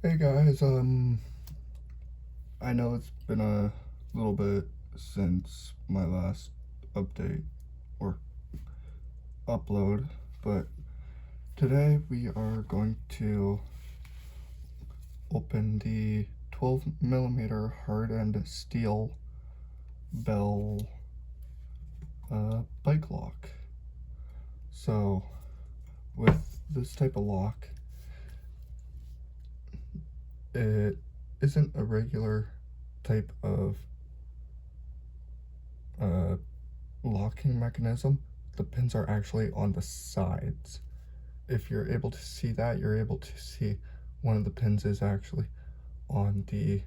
Hey guys, I know it's been a little bit since my last update or upload, but today we are going to open the 12mm hardened steel Bell bike lock. So, with this type of lock, it isn't a regular type of uh, locking mechanism. The pins are actually on the sides. If you're able to see that, you're able to see one of the pins is actually on the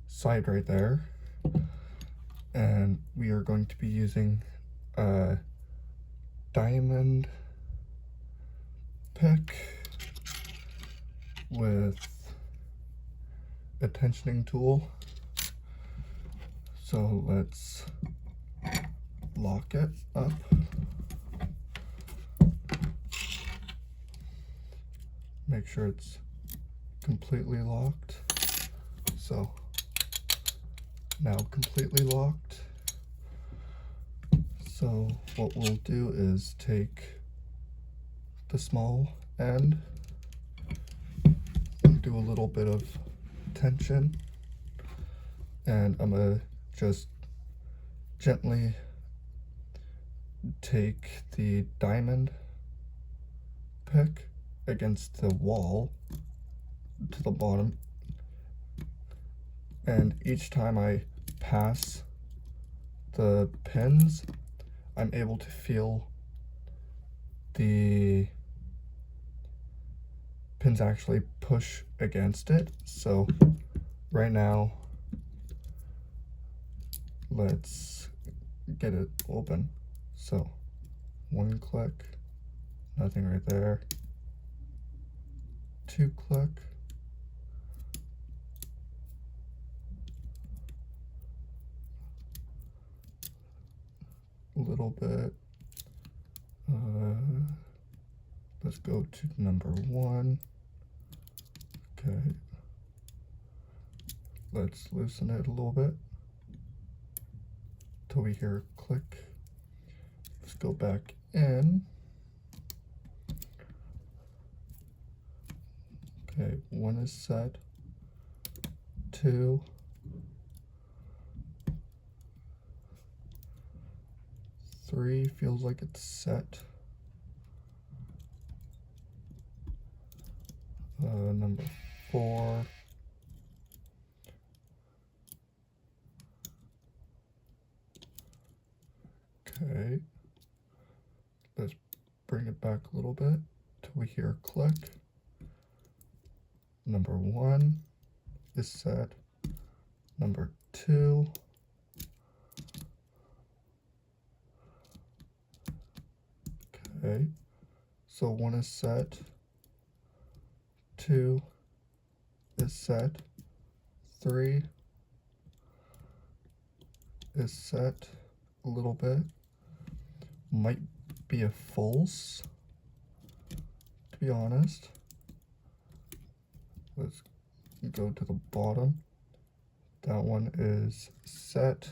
side right there. And we are going to be using a diamond pick with a tensioning tool. So let's lock it up. Make sure it's completely locked. So now completely locked. So what we'll do is take the small end and do a little bit of tension, and I'm gonna just gently take the diamond pick against the wall to the bottom, and each time I pass the pins, I'm able to feel the pins actually push against it. So right now, let's get it open. So one click, nothing right there. Two click, a little bit. Let's go to number one. Okay, let's loosen it a little bit till we hear a click. Let's go back in. Okay, one is set. Two. Three feels like it's set. Number four. Okay, let's bring it back a little bit till we hear a click. Number one is set. Number two. Okay, so one is set. Two is set. Three is set a little bit. Might be a false, to be honest. Let's go to the bottom. That one is set.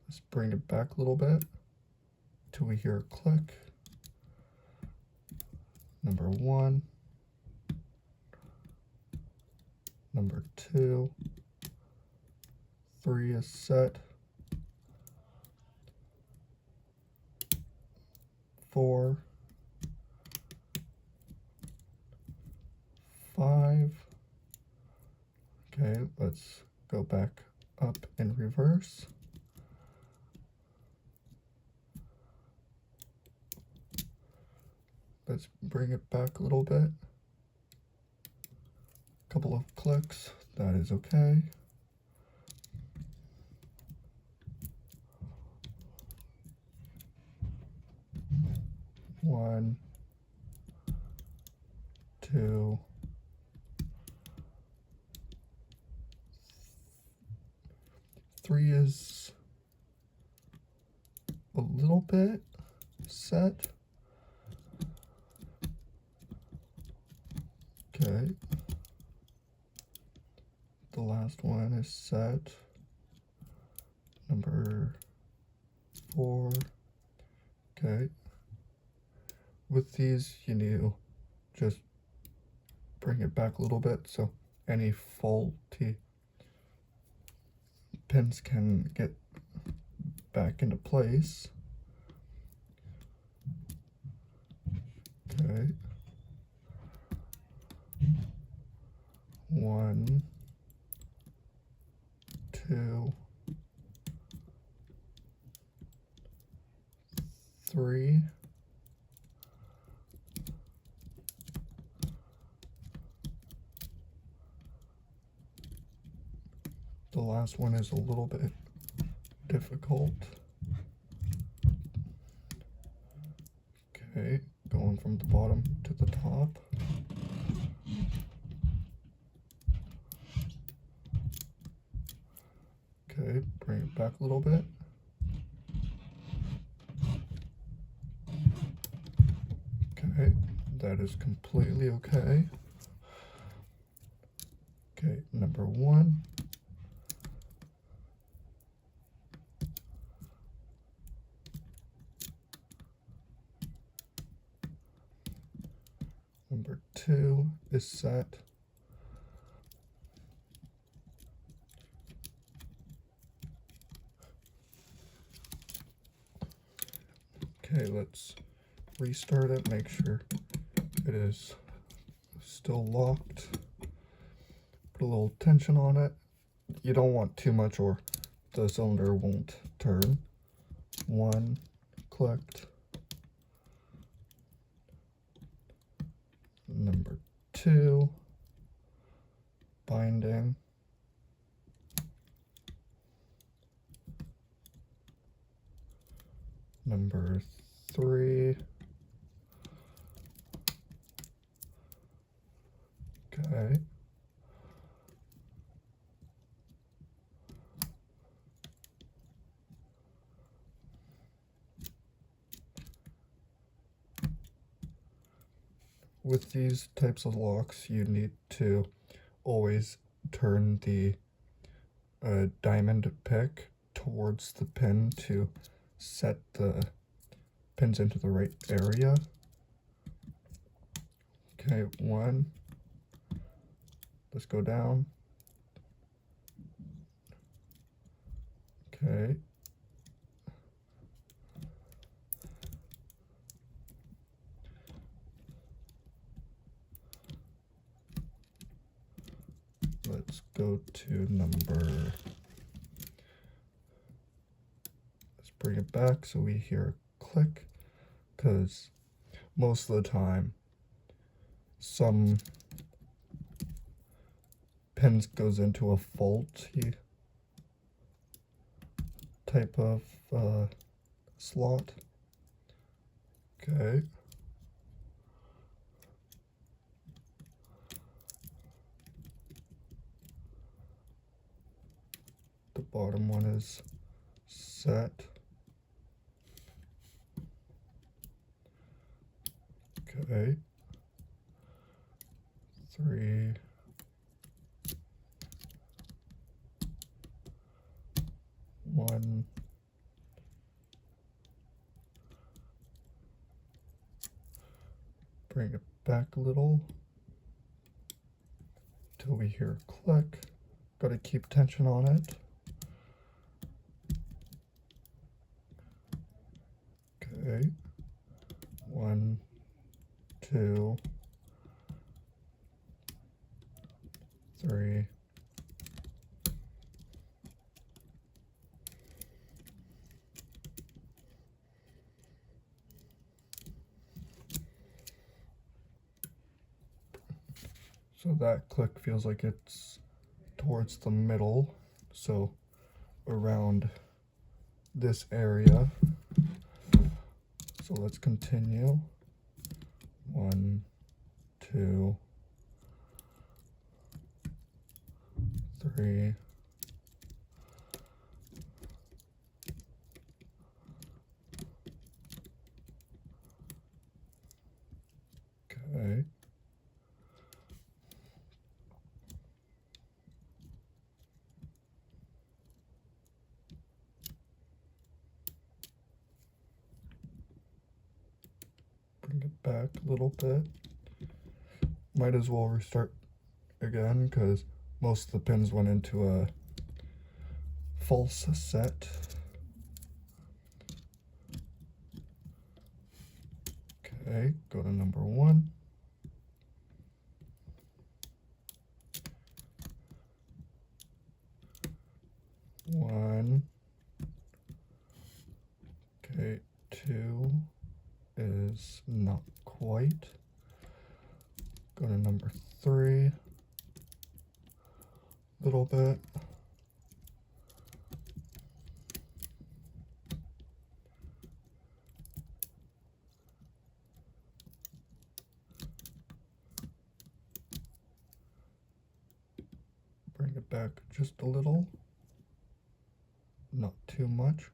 Let's bring it back a little bit till we hear a click. Number one. Number two. Three is set. Four. Five. Okay, let's go back up in reverse. Let's bring it back a little bit. Couple of clicks, that is okay. One, two, three is a little bit set. Okay. The last one is set. Number 4. Okay. With these, you need to just bring it back a little bit so any faulty pins can get back into place. Okay. 1, 2, 3. The last one is a little bit difficult. Okay, going from the bottom to the top. Okay, bring it back a little bit. Okay, that is completely okay. Okay, number 1. Number 2 is set. Okay, let's restart it, make sure it is still locked. Put a little tension on it. You don't want too much or the cylinder won't turn. 1 clicked. Number 2, binding. Number 3. Okay. With these types of locks, you need to always turn the diamond pick towards the pin to set the pins into the right area. Okay, 1. Let's go down. Okay. Let's go to number. Let's bring it back so we hear a click, because most of the time some pins goes into a faulty type of slot. Okay. The bottom one is set. Okay. 3. One. Bring it back a little till we hear a click. Gotta keep tension on it. Okay. 1, 2, 3. So that click feels like it's towards the middle, so around this area. So let's continue. 1, 2, 3. Okay. back a little bit. Might as well restart again because most of the pins went into a false set. Okay, go to number 1. Okay, 2 is not quite. Go to number 3. Little bit. Bring it back just a little. Not too much.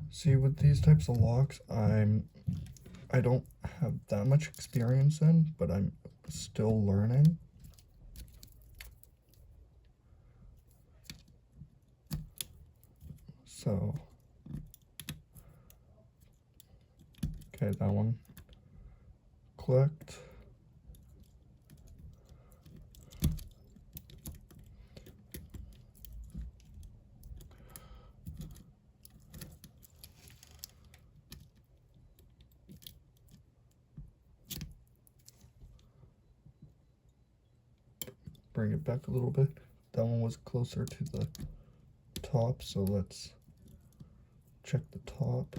See, with these types of locks, I don't have that much experience in, but I'm still learning. So, okay, that one clicked. Bring it back a little bit. That one was closer to the top, so let's check the top.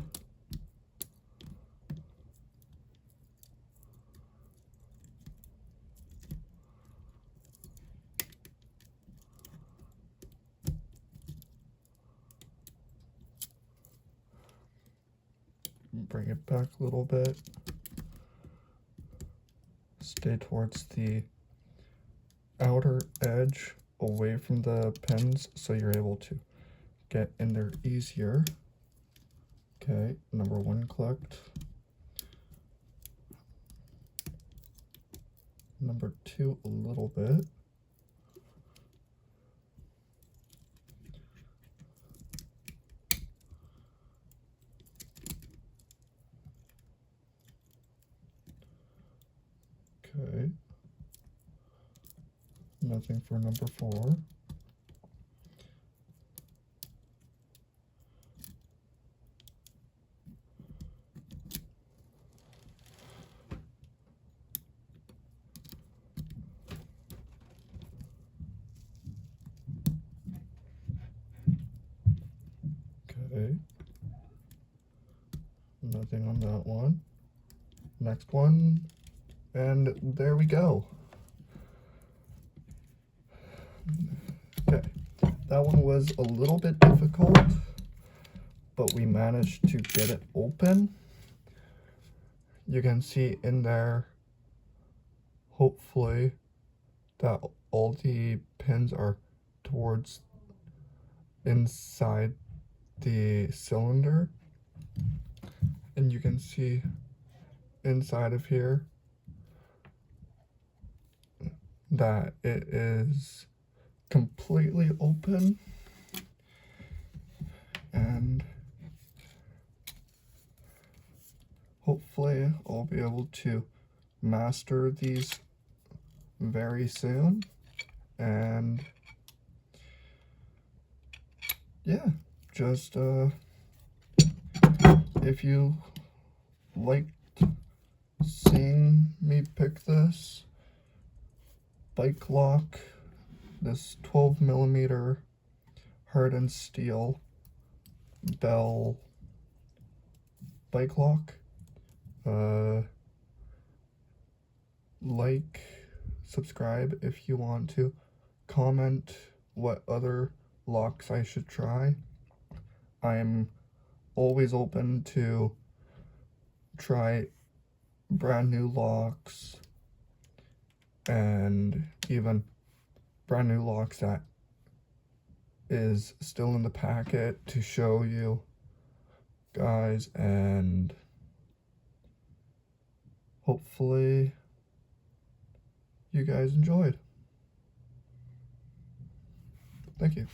Bring it back a little bit. Stay towards the outer edge away from the pins so you're able to get in there easier. Okay, number 1 clicked. Number 2 a little bit. Okay. Nothing for number 4. Okay. Nothing on that one. Next one. And there we go. Okay, that one was a little bit difficult, but we managed to get it open. You can see in there, hopefully, that all the pins are towards inside the cylinder. And you can see inside of here that it is completely open, and hopefully I'll be able to master these very soon. And yeah, just if you liked seeing me pick this bike lock, this 12mm hardened steel Bell bike lock, like, subscribe if you want to, comment what other locks I should try. I'm always open to try brand new locks, and even brand new locks that is still in the packet to show you guys, and hopefully you guys enjoyed. Thank you.